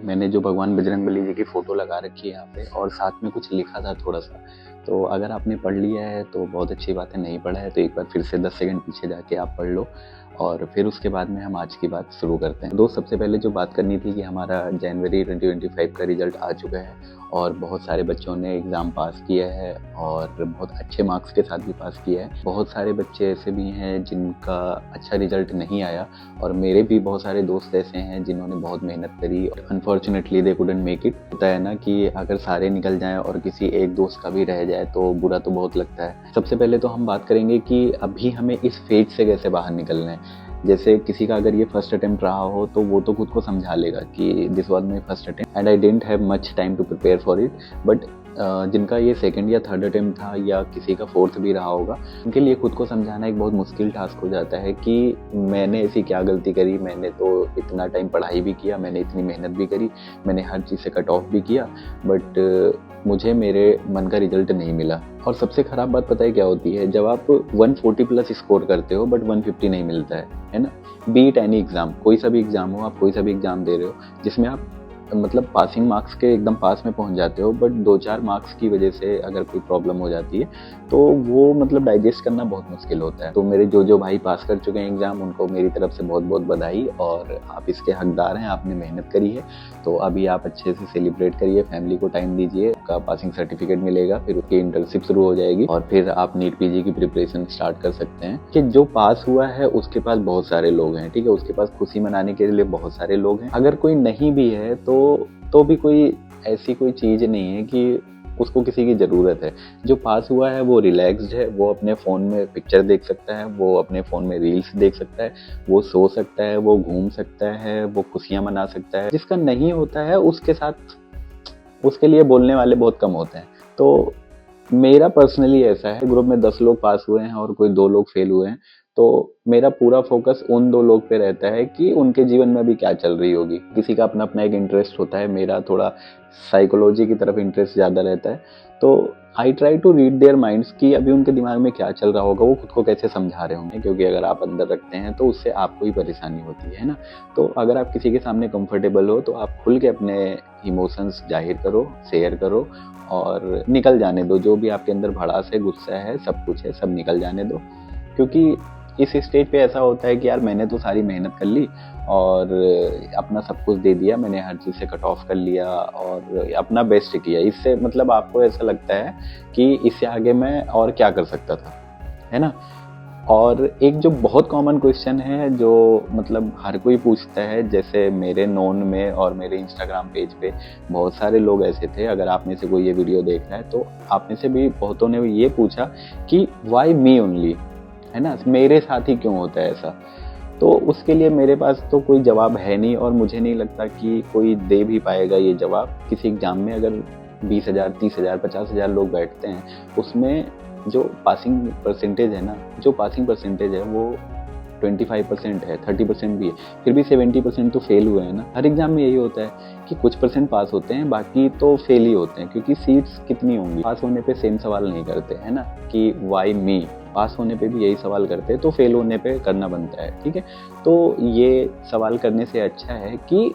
मैंने जो भगवान बजरंगबली जी की फ़ोटो लगा रखी है यहाँ पे और साथ में कुछ लिखा था थोड़ा-सा, तो अगर आपने पढ़ लिया है तो बहुत अच्छी बात है, नहीं पढ़ा है तो एक बार फिर से 10 सेकंड पीछे जाके आप पढ़ लो और फिर उसके बाद में हम आज की बात शुरू करते हैं। दोस्त, सबसे पहले जो बात करनी थी कि हमारा जनवरी 2025 का रिज़ल्ट आ चुका है और बहुत सारे बच्चों ने एग्ज़ाम पास किया है और बहुत अच्छे मार्क्स के साथ भी पास किया है। बहुत सारे बच्चे ऐसे भी हैं जिनका अच्छा रिज़ल्ट नहीं आया और मेरे भी बहुत सारे दोस्त ऐसे हैं जिन्होंने बहुत मेहनत करी और unfortunately they couldn't make it. होता है ना कि अगर सारे निकल जाएँ और किसी एक दोस्त का भी रह जाए तो बुरा तो बहुत लगता है। सबसे पहले तो हम बात करेंगे कि अभी हमें इस फेज से कैसे बाहर निकलना है। जैसे किसी का अगर ये फर्स्ट अटेम्प्ट रहा हो तो वो तो खुद को समझा लेगा कि this was my first attempt and I didn't have much time to prepare for it. But जिनका ये सेकंड या थर्ड अटेम्प्ट था या किसी का फोर्थ भी रहा होगा, उनके लिए खुद को समझाना एक बहुत मुश्किल टास्क हो जाता है कि मैंने ऐसी क्या गलती करी, मैंने तो इतना टाइम पढ़ाई भी किया, मैंने इतनी मेहनत भी करी, मैंने हर चीज़ से कट ऑफ भी किया, बट मुझे मेरे मन का रिजल्ट नहीं मिला। और सबसे ख़राब बात पता है क्या होती है? जब आप 140 प्लस स्कोर करते हो बट 150 नहीं मिलता है ना? बीट एनी एग्ज़ाम, कोई सा भी एग्ज़ाम हो, आप कोई सा भी एग्ज़ाम दे रहे हो जिसमें आप मतलब पासिंग मार्क्स के एकदम पास में पहुंच जाते हो, बट 2-4 मार्क्स की वजह से अगर कोई प्रॉब्लम हो जाती है तो वो मतलब डाइजेस्ट करना बहुत मुश्किल होता है। तो मेरे जो भाई पास कर चुके हैं एग्ज़ाम, उनको मेरी तरफ से बहुत बहुत बधाई और आप इसके हकदार हैं, आपने मेहनत करी है। तो अभी आप अच्छे से सेलिब्रेट करिए, फैमिली को टाइम दीजिए, आपका पासिंग सर्टिफिकेट मिलेगा, फिर उसकी इंटर्नशिप शुरू हो जाएगी और फिर आप नीट पीजी की प्रिपरेशन स्टार्ट कर सकते हैं। कि जो पास हुआ है उसके पास बहुत सारे लोग हैं, ठीक है, उसके पास खुशी मनाने के लिए बहुत सारे लोग हैं। अगर कोई नहीं भी है तो भी कोई ऐसी कोई चीज़ नहीं है कि उसको किसी की ज़रूरत है। जो पास हुआ है वो रिलैक्स्ड है, वो अपने फ़ोन में पिक्चर देख सकता है, वो अपने फ़ोन में रील्स देख सकता है, वो सो सकता है, वो घूम सकता है, वो खुशियाँ मना सकता है। जिसका नहीं होता है उसके साथ उसके लिए बोलने वाले बहुत कम होते हैं। तो मेरा पर्सनली ऐसा है, ग्रुप में 10 लोग पास हुए हैं और कोई 2 लोग फेल हुए हैं, तो मेरा पूरा फोकस उन 2 लोग पे रहता है कि उनके जीवन में अभी क्या चल रही होगी। किसी का अपना-अपना एक इंटरेस्ट होता है, मेरा थोड़ा साइकोलॉजी की तरफ इंटरेस्ट ज़्यादा रहता है। तो I try to read their minds कि अभी उनके दिमाग में क्या चल रहा होगा, वो खुद को कैसे समझा रहे होंगे, क्योंकि अगर आप अंदर रखते हैं तो उससे आपको ही परेशानी होती है ना? तो अगर आप किसी के सामने कंफर्टेबल हो तो आप खुल के अपने इमोशंस ज़ाहिर करो, शेयर करो और निकल जाने दो। जो भी आपके अंदर भड़ास है, गुस्सा है, सब कुछ है, सब निकल जाने दो। क्योंकि इस स्टेज पे ऐसा होता है कि यार मैंने तो सारी मेहनत कर ली और अपना सब कुछ दे दिया, मैंने हर चीज़ से कट ऑफ कर लिया और अपना बेस्ट किया। इससे मतलब आपको ऐसा लगता है कि इससे आगे मैं और क्या कर सकता था, है ना? और एक जो बहुत कॉमन क्वेश्चन है जो मतलब हर कोई पूछता है, जैसे मेरे नोन में और मेरे इंस्टाग्राम पेज पे बहुत सारे लोग ऐसे थे, अगर आप में से कोई ये वीडियो देख रहा है तो आप में से भी बहुतों ने ये पूछा कि व्हाई मी ओनली, है ना? मेरे साथ ही क्यों होता है ऐसा? तो उसके लिए मेरे पास तो कोई जवाब है नहीं और मुझे नहीं लगता कि कोई दे भी पाएगा ये जवाब। किसी एग्ज़ाम में अगर 20,000, 30,000, 50,000 लोग बैठते हैं, उसमें जो पासिंग परसेंटेज है ना, जो पासिंग परसेंटेज है वो 25% है, 30% भी है, फिर भी 70% तो फेल हुए हैं ना। हर एग्ज़ाम में यही होता है कि कुछ परसेंट पास होते हैं, बाकी तो फेल ही होते हैं, क्योंकि सीट्स कितनी होंगी? पास होने पे सेम सवाल नहीं करते, है ना, कि व्हाई मी? पास होने पे भी यही सवाल करते हैं, तो फेल होने पे करना बनता है, ठीक है? तो ये सवाल करने से अच्छा है कि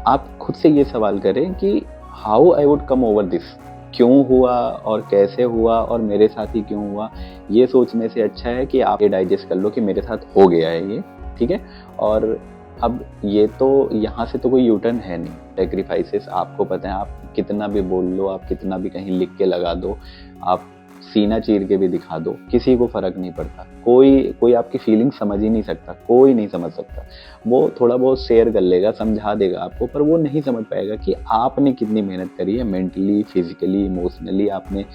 आप खुद से ये सवाल करें कि how I would come over this? क्यों हुआ और कैसे हुआ और मेरे साथ ही क्यों हुआ? ये सोचने से अच्छा है कि आप ये डाइजेस्ट कर लो कि मेरे साथ हो गया है ये, ठीक है? और अब ये तो यहाँ से तो कोई यू टर्न है नहीं। सैक्रिफाइसेस आपको पता है, आप कितना भी बोल लो, आप कितना भी कहीं लिख के लगा दो, आप सीना चीर के भी दिखा दो, किसी को फ़र्क नहीं पड़ता। कोई आपकी फीलिंग समझ ही नहीं सकता, कोई नहीं समझ सकता। वो थोड़ा बहुत शेयर कर लेगा, समझा देगा आपको, पर वो नहीं समझ पाएगा कि आपने कितनी मेहनत करी है, मेंटली, फिजिकली, इमोशनली आपने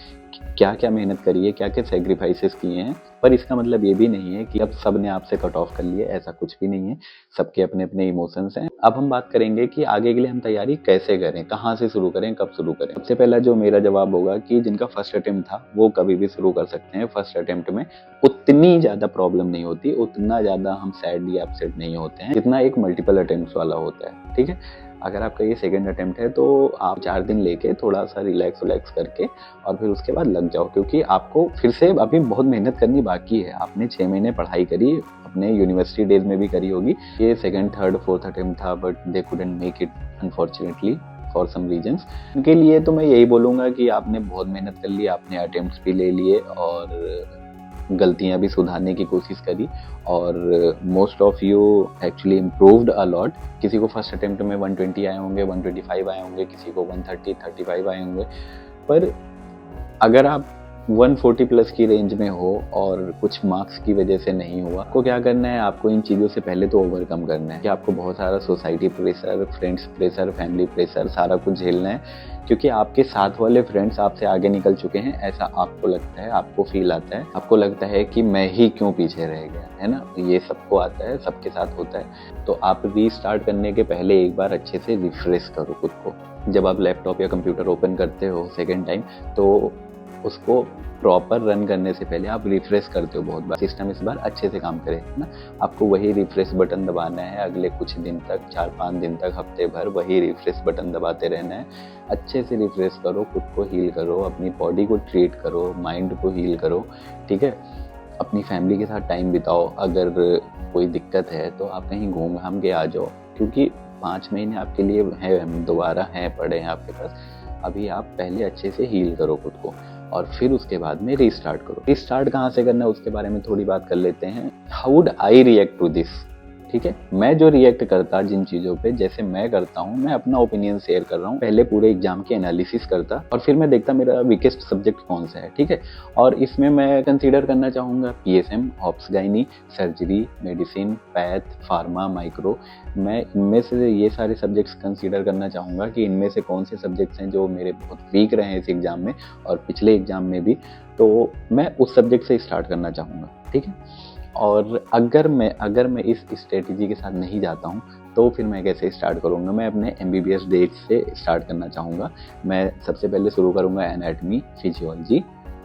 क्या-क्या मेहनत करी है, क्या-क्या सैक्रिफाइसेस किए हैं। पर इसका मतलब ये भी नहीं है कि अब सब ने आपसे कट ऑफ कर लिया, ऐसा कुछ भी नहीं है। सबके अपने-अपने इमोशंस हैं। अब हम बात करेंगे कि आगे के लिए हम तैयारी कैसे करें, कहाँ से शुरू करें, कब शुरू करें। सबसे पहला जो मेरा जवाब होगा कि जिनका फर्स्ट अटेम्प्ट था वो कभी भी शुरू कर सकते हैं। फर्स्ट अटेम्प्ट में उतनी ज़्यादा प्रॉब्लम नहीं होती, उतना ज़्यादा हम सैड या अपसेट नहीं होते हैं जितना एक मल्टीपल अटेम्प्ट्स वाला होता है, ठीक है? अगर आपका ये सेकंड अटेम्प्ट है तो आप 4 दिन लेके थोड़ा-सा रिलैक्स करके और फिर उसके बाद लग जाओ, क्योंकि आपको फिर से अभी बहुत मेहनत करनी बाकी है। आपने 6 महीने पढ़ाई करी, अपने यूनिवर्सिटी डेज में भी करी होगी। ये सेकंड, थर्ड, फोर्थ अटेम्प्ट था, but they couldn't make it unfortunately for some reasons. उनके लिए तो मैं यही बोलूँगा कि आपने बहुत मेहनत कर ली, आपने अटेम्प्ट्स भी ले लिए और गलतियां भी सुधारने की कोशिश करी, और most of you actually improved a lot. किसी को फर्स्ट अटेम्प्ट में 120 आए होंगे, 125 आए होंगे, किसी को 130, 35 आए होंगे, पर अगर आप 140 प्लस की रेंज में हो और कुछ मार्क्स की वजह से नहीं हुआ, आपको क्या करना है, आपको इन चीज़ों से पहले तो ओवरकम करना है कि आपको बहुत सारा society pressure, friends pressure, family pressure, सारा कुछ झेलना है, क्योंकि आपके साथ वाले फ्रेंड्स आपसे आगे निकल चुके हैं, ऐसा आपको लगता है, आपको फील आता है, आपको लगता है कि मैं ही क्यों पीछे रह गया, है ना। ये सबको आता है, सबके साथ होता है। तो आप रीस्टार्ट करने के पहले एक बार अच्छे से रिफ्रेश करो खुद को। जब आप लैपटॉप या कंप्यूटर ओपन करते हो सेकेंड टाइम, तो उसको प्रॉपर रन करने से पहले आप रिफ्रेश करते हो बहुत बार, सिस्टम इस बार अच्छे से काम करे ना। आपको वही रिफ्रेश बटन दबाना है अगले कुछ दिन तक, 4-5 दिन तक, हफ्ते भर वही रिफ्रेश बटन दबाते रहना है। अच्छे से रिफ्रेश करो, खुद को हील करो, अपनी बॉडी को ट्रीट करो, माइंड को हील करो, ठीक है। अपनी फैमिली के साथ टाइम बिताओ। अगर कोई दिक्कत है तो आप कहीं घूम घाम के आ जाओ, क्योंकि 5 महीने आपके लिए है, दोबारा हैं पड़े हैं आपके पास। अभी आप पहले अच्छे से हील करो खुद को, और फिर उसके बाद में रीस्टार्ट करो। रीस्टार्ट कहाँ से करना है उसके बारे में थोड़ी बात कर लेते हैं। How would I react to this, ठीक है। मैं जो रिएक्ट करता जिन चीज़ों पे, जैसे मैं करता हूँ, मैं अपना ओपिनियन शेयर कर रहा हूँ। पहले पूरे एग्जाम की एनालिसिस करता और फिर मैं देखता मेरा वीकेस्ट सब्जेक्ट कौन सा है, ठीक है। और इसमें मैं कंसीडर करना चाहूँगा PSM, ops gynae, surgery, medicine, path, pharma, micro. मैं इनमें से ये सारे सब्जेक्ट्स कंसीडर करना चाहूँगा कि इनमें से कौन से सब्जेक्ट्स हैं जो मेरे बहुत वीक रहे हैं इस एग्जाम में और पिछले एग्जाम में भी, तो मैं उस सब्जेक्ट से स्टार्ट करना चाहूँगा, ठीक है। और अगर मैं इस स्ट्रेटजी के साथ नहीं जाता हूँ, तो फिर मैं कैसे स्टार्ट करूँगा। मैं अपने MBBS डेट से स्टार्ट करना चाहूँगा। मैं सबसे पहले शुरू करूँगा एनाटमी, फिजियोलॉजी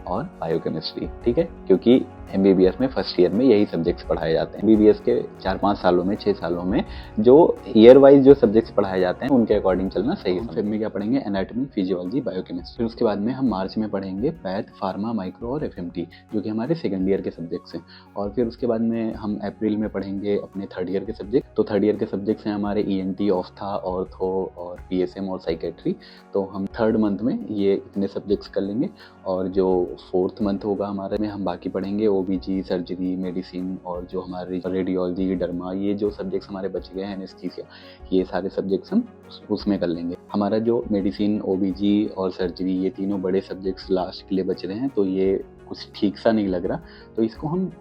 और बायोकेमिस्ट्री, ठीक है, क्योंकि MBBS में फर्स्ट ईयर में यही सब्जेक्ट्स पढ़ाए जाते हैं। MBBS के 4-5 सालों में, 6 सालों में जो ईयर वाइज जो सब्जेक्ट्स पढ़ाए जाते हैं उनके अकॉर्डिंग चलना सही है। फिर में क्या पढ़ेंगे, एनाटमी, फिजियोलॉजी, बायोकेमिस्ट्री। फिर उसके बाद में हम मार्च में पढ़ेंगे पैथ, फार्मा, माइक्रो और FMT, जो कि हमारे सेकेंड ईयर के सब्जेक्ट्स हैं। और फिर उसके बाद में हम अप्रैल में पढ़ेंगे अपने थर्ड ईयर के सब्जेक्ट। तो थर्ड ईयर के सब्जेक्ट्स हैं हमारे ENT, ऑफ्था, ऑर्थो और PSM और साइकेट्री। तो हम थर्ड मंथ में ये इतने सब्जेक्ट्स कर लेंगे, और जो फोर्थ मंथ होगा हमारे में हम बाकी पढ़ेंगे OBG, सर्जरी, मेडिसिन और जो हमारी रेडियोलॉजी, डर्मा, ये जो सब्जेक्ट्स हमारे बच गए हैं, एनेस्थीसिया, ये सारे सब्जेक्ट्स हम उसमें कर लेंगे। हमारा जो मेडिसिन, OBG और सर्जरी, ये तीनों बड़े सब्जेक्ट्स लास्ट के लिए बच रहे हैं, तो ये कुछ ठीक सा नहीं लग रहा, तो इसको हम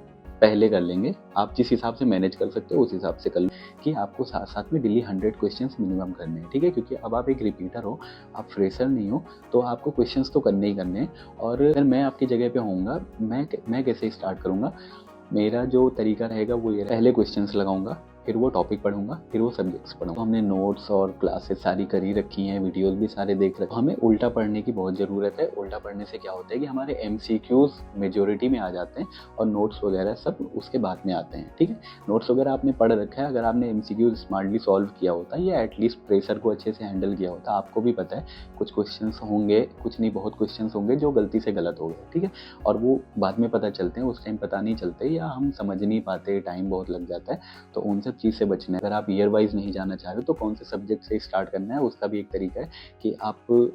पहले कर लेंगे। आप जिस हिसाब से मैनेज कर सकते हो उस हिसाब से कर लो, कि आपको साथ साथ में डेली 100 क्वेश्चंस मिनिमम करने हैं, ठीक है, क्योंकि अब आप एक रिपीटर हो, आप फ्रेशर नहीं हो, तो आपको क्वेश्चंस तो करने ही करने हैं। और अगर मैं आपकी जगह पे होऊंगा, मैं कैसे स्टार्ट करूँगा, मेरा जो तरीका रहेगा वो ये, पहले क्वेश्चंस लगाऊंगा, फिर वो टॉपिक पढ़ूंगा, फिर वो सब्जेक्ट्स पढ़ूंगा। हमने नोट्स और क्लासेस सारी करी रखी हैं, वीडियोस भी सारे देख रखे हैं। हमें उल्टा पढ़ने की बहुत ज़रूरत है। उल्टा पढ़ने से क्या होता है कि हमारे MCQs मेजोरिटी में आ जाते हैं और नोट्स वगैरह सब उसके बाद में आते हैं, ठीक है। नोट्स वगैरह आपने पढ़ रखा है, अगर आपने MCQs स्मार्टली सॉल्व किया होता या एटलीस्ट प्रेशर को अच्छे से हैंडल किया होता, आपको भी पता है कुछ क्वेश्चन होंगे, कुछ नहीं बहुत क्वेश्चन होंगे जो गलती से गलत हो गए, ठीक है, और वो बाद में पता चलते हैं, उस टाइम पता नहीं चलते या हम समझ नहीं पाते, टाइम बहुत लग जाता है। तो उन सब चीज़ से बचना है। अगर आप ईयर वाइज नहीं जाना चाह रहे तो कौन से सब्जेक्ट से स्टार्ट करना है, उसका भी एक तरीका है कि आप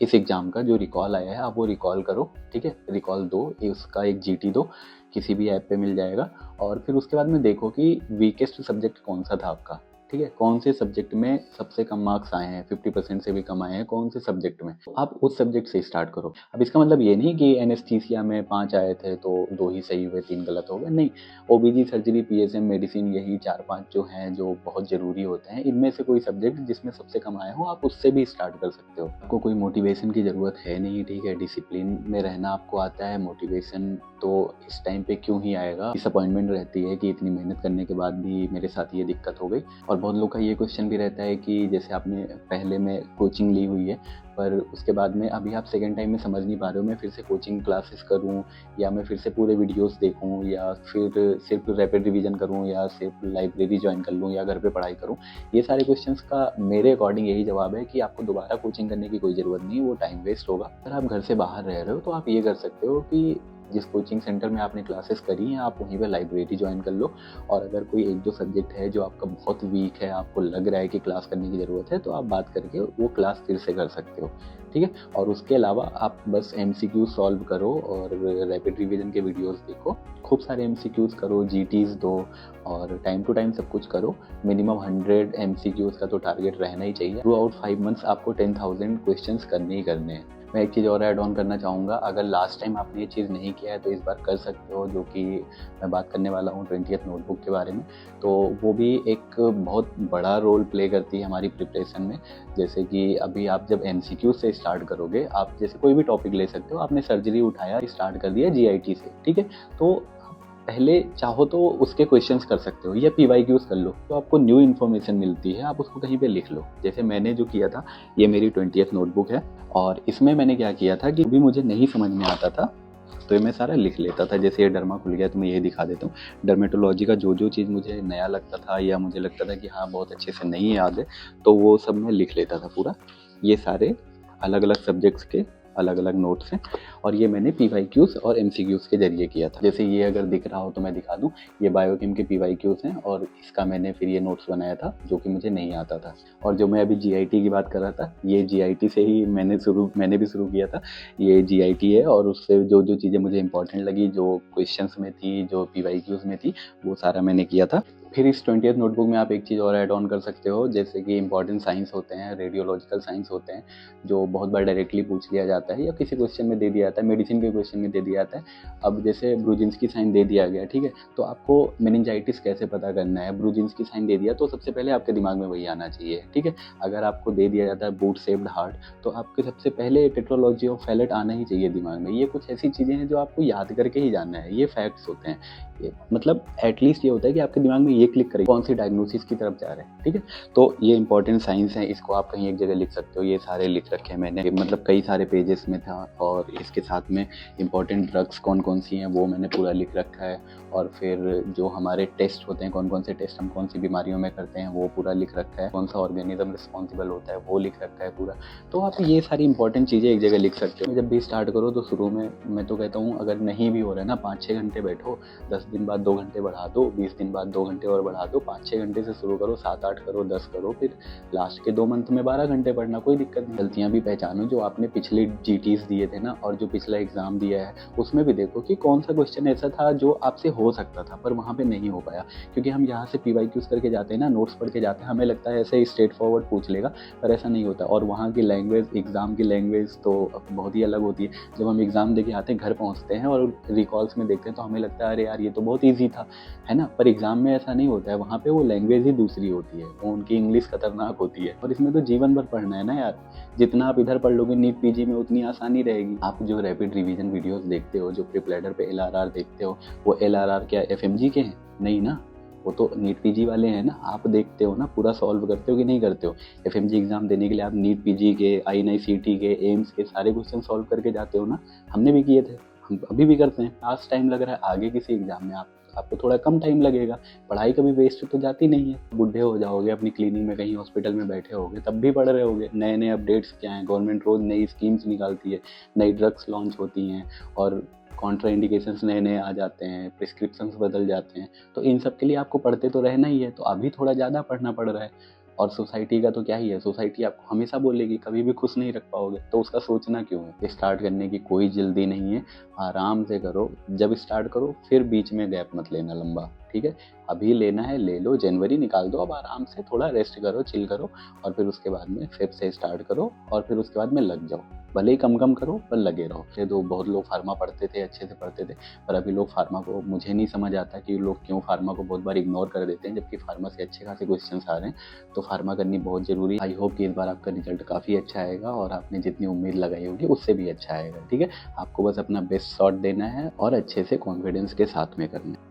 इस एग्जाम का जो रिकॉल आया है आप वो रिकॉल करो, ठीक है, रिकॉल दो, उसका एक GT दो, किसी भी ऐप पे मिल जाएगा। और फिर उसके बाद में देखो कि वीकेस्ट सब्जेक्ट कौन सा था आपका, ठीक है, कौन से सब्जेक्ट में सबसे कम मार्क्स आए हैं, 50% से भी कम आए हैं, कौन से सब्जेक्ट में, आप उस सब्जेक्ट से स्टार्ट करो। अब इसका मतलब ये नहीं कि एनेस्थीसिया में 5 आए थे तो 2 ही सही हुए, 3 गलत हो गए, नहीं। OBG, सर्जरी, PSM, मेडिसिन, यही 4-5 जो हैं जो बहुत ज़रूरी होते हैं, इनमें से कोई सब्जेक्ट जिसमें सबसे कम आए हो आप उससे भी स्टार्ट कर सकते हो। आपको कोई मोटिवेशन की ज़रूरत है नहीं, ठीक है, डिसिप्लिन में रहना आपको आता है, मोटिवेशन तो इस टाइम पे क्यों ही आएगा। डिसअपॉइंटमेंट रहती है कि इतनी मेहनत करने के बाद भी मेरे साथ ये दिक्कत हो गई। और बहुत लोग का ये क्वेश्चन भी रहता है कि जैसे आपने पहले में कोचिंग ली हुई है, पर उसके बाद में अभी आप सेकेंड टाइम में समझ नहीं पा रहे हो, मैं फिर से कोचिंग क्लासेस करूं या मैं फिर से पूरे वीडियोस देखूं या फिर सिर्फ रैपिड रिवीजन करूं या सिर्फ लाइब्रेरी ज्वाइन कर लूं या घर पे पढ़ाई करूं। ये सारे क्वेश्चंस का मेरे अकॉर्डिंग यही जवाब है कि आपको दोबारा कोचिंग करने की कोई ज़रूरत नहीं, वो टाइम वेस्ट होगा। अगर आप घर से बाहर रह रहे हो तो आप ये कर सकते हो कि जिस कोचिंग सेंटर में आपने क्लासेस करी हैं आप वहीं पे लाइब्रेरी ज्वाइन कर लो, और अगर कोई एक दो सब्जेक्ट है जो आपका बहुत वीक है, आपको लग रहा है कि क्लास करने की ज़रूरत है, तो आप बात करके वो क्लास फिर से कर सकते हो, ठीक है। और उसके अलावा आप बस MCQ सॉल्व करो और रैपिड रिवीजन के वीडियोस देखो, खूब सारे MCQs करो, GTs दो और टाइम टू टाइम सब कुछ करो। मिनिमम 100 MCQs का तो टारगेट रहना ही चाहिए। थ्रू आउट 5 मंथ्स आपको 10,000 क्वेश्चंस करने ही करने हैं। मैं एक चीज़ और ऐड ऑन करना चाहूँगा, अगर लास्ट टाइम आपने ये चीज़ नहीं किया है तो इस बार कर सकते हो, जो कि मैं बात करने वाला हूँ 20th नोटबुक के बारे में। तो वो भी एक बहुत बड़ा रोल प्ले करती है हमारी प्रिपरेशन में। जैसे कि अभी आप जब MCQ से स्टार्ट करोगे, आप जैसे कोई भी टॉपिक ले सकते हो, आपने सर्जरी उठाया, स्टार्ट कर दिया GIT से, ठीक है, तो पहले चाहो तो उसके क्वेश्चंस कर सकते हो या PYQs कर लो, तो आपको न्यू इन्फॉर्मेशन मिलती है, आप उसको कहीं पे लिख लो। जैसे मैंने जो किया था, ये मेरी 20th नोटबुक है और इसमें मैंने क्या किया था कि अभी मुझे नहीं समझ में आता था तो ये मैं सारा लिख लेता था। जैसे ये डर्मा खुल गया तो मैं ये दिखा देता हूँ, डर्मेटोलॉजी का जो जो चीज़ मुझे नया लगता था या मुझे लगता था कि हाँ बहुत अच्छे से नहीं याद है, तो वो सब मैं लिख लेता था पूरा। ये सारे अलग अलग सब्जेक्ट्स के अलग अलग नोट्स हैं और ये मैंने PYQs और MCQs के जरिए किया था। जैसे ये अगर दिख रहा हो तो मैं दिखा दूं, ये बायोकेम के PYQs हैं और इसका मैंने फिर ये नोट्स बनाया था जो कि मुझे नहीं आता था। और जो मैं अभी GIT की बात कर रहा था, ये GIT से ही मैंने भी शुरू किया था। ये GIT है और उससे जो जो चीज़ें मुझे इंपॉर्टेंट लगी, जो क्वेश्चंस में थी, जो PYQs में थी, वो सारा मैंने किया था। फिर इस 20th नोटबुक में आप एक चीज़ और ऐड ऑन कर सकते हो, जैसे कि इंपॉर्टेंट साइंस होते हैं, रेडियोलॉजिकल साइंस होते हैं, जो बहुत बार डायरेक्टली पूछ लिया जाता है या किसी क्वेश्चन में दे दिया जाता है, मेडिसिन के क्वेश्चन में दे दिया जाता है। अब जैसे ब्रुजिन्स्की साइन दे दिया गया, ठीक है, तो आपको मेनिंजाइटिस कैसे पता करना है, ब्रुजिन्स्की साइन दे दिया तो सबसे पहले आपके दिमाग में वही आना चाहिए, ठीक है। अगर आपको दे दिया जाता है बूट शेप्ड हार्ट, तो आपके सबसे पहले टेट्रोलॉजी ऑफ फैलेट आना ही चाहिए दिमाग में। ये कुछ ऐसी चीज़ें हैं जो आपको याद करके ही जानना है, ये फैक्ट्स होते हैं। मतलब एटलीस्ट ये होता है कि आपके दिमाग में ये क्लिक करेगी कौन सी डायग्नोसिस की तरफ जा रहे हैं, ठीक है। तो ये इंपॉर्टेंट साइंस है, इसको आप कहीं एक जगह लिख सकते हो। ये सारे लिख रखे हैं मैंने, मतलब कई सारे पेजेस में था। और इसके साथ में इंपॉर्टेंट ड्रग्स कौन कौन सी हैं वो मैंने पूरा लिख रखा है। और फिर जो हमारे टेस्ट होते हैं, कौन कौन से टेस्ट हम कौन सी बीमारियों में करते हैं वो पूरा लिख रखा है। कौन सा ऑर्गेनिज्म रिस्पॉन्सिबल होता है वो लिख रखा है पूरा। तो आप ये सारी इंपॉर्टेंट चीज़ें एक जगह लिख सकते हो। जब भी स्टार्ट करो तो शुरू में मैं तो कहता हूँ, अगर नहीं भी हो रहा है ना, 5-6 घंटे बैठो, 10 दिन बाद 2 घंटे बढ़ा दो, 20 दिन बाद 2 घंटे और बढ़ा दो, 5-6 घंटे से शुरू करो, 7-8 करो, 10 करो, फिर लास्ट के 2 मंथ में 12 घंटे पढ़ना, कोई दिक्कत नहीं। गलतियाँ भी पहचानो जो आपने पिछले GTs दिए थे ना, और जो पिछला एग्जाम दिया है उसमें भी देखो कि कौन सा क्वेश्चन ऐसा था जो आपसे हो सकता था पर वहाँ पे नहीं हो पाया। क्योंकि हम यहाँ से PYQs करके जाते हैं ना, नोट्स पढ़ के जाते हैं, हमें लगता है ऐसे स्ट्रेट फॉरवर्ड पूछ लेगा, पर ऐसा नहीं होता। और वहाँ की लैंग्वेज, एग्जाम की लैंग्वेज तो बहुत ही अलग होती है। जब हम एग्जाम देके आते हैं, घर पहुँचते हैं और रिकॉल्स में देखते हैं तो हमें लगता है अरे यार ये तो बहुत ईजी था, है ना। पर एग्जाम में ऐसा नहीं होता है, वहाँ पे वो लैंग्वेज ही दूसरी होती है, वो उनकी इंग्लिश खतरनाक होती है। और इसमें तो जीवन भर पढ़ना है ना यार, जितना आप इधर पढ़ लोगे नीट PG में उतनी आसानी रहेगी। आप जो रैपिड रिवीजन वीडियोस देखते हो, जो प्रिपलैडर पे LRR देखते हो, वो LRR क्या FMG के हैं? नहीं ना, वो तो नीट PG वाले हैं ना। आप देखते हो ना, पूरा सॉल्व करते हो कि नहीं करते हो। FMG एग्जाम देने के लिए आप नीट PG के, INI-CT के, एम्स के सारे क्वेश्चन सॉल्व करके जाते हो ना। हमने भी किए थे, हम अभी भी करते हैं। आज टाइम लग रहा है, आगे किसी एग्जाम में आपको थोड़ा कम टाइम लगेगा। पढ़ाई कभी वेस्ट तो जाती नहीं है। बुढ़े हो जाओगे, अपनी क्लिनिक में कहीं हॉस्पिटल में बैठे होगे, तब भी पढ़ रहे होगे। नए नए अपडेट्स क्या हैं, गवर्नमेंट रोज नई स्कीम्स निकालती है, नई ड्रग्स लॉन्च होती हैं और कॉन्ट्रा इंडिकेशंस नए नए आ जाते हैं, प्रिस्क्रिप्शंस बदल जाते हैं। तो इन सब के लिए आपको पढ़ते तो रहना ही है, तो अभी थोड़ा ज़्यादा पढ़ना पड़ रहा है। और सोसाइटी का तो क्या ही है, सोसाइटी आपको हमेशा बोलेगी, कभी भी खुश नहीं रख पाओगे, तो उसका सोचना क्यों है। स्टार्ट करने की कोई जल्दी नहीं है, आराम से करो। जब स्टार्ट करो फिर बीच में गैप मत लेना लंबा, ठीक है। अभी लेना है ले लो, जनवरी निकाल दो, अब आराम से थोड़ा रेस्ट करो, चिल करो, और फिर उसके बाद में फेब से स्टार्ट करो, और फिर उसके बाद में लग जाओ। भले ही कम करो पर लगे रहो। ये तो बहुत लोग फार्मा पढ़ते थे, अच्छे से पढ़ते थे, पर अभी लोग फार्मा को, मुझे नहीं समझ आता कि लोग क्यों फार्मा को बहुत बार इग्नोर कर देते हैं, जबकि फार्मा से अच्छे खासे क्वेश्चन आ रहे हैं। तो फार्मा करनी बहुत ज़रूरी है। आई होप कि इस बार आपका रिजल्ट काफ़ी अच्छा आएगा और आपने जितनी उम्मीद लगाई होगी उससे भी अच्छा आएगा, ठीक है। आपको बस अपना बेस्ट शॉट देना है और अच्छे से कॉन्फिडेंस के साथ में करना है।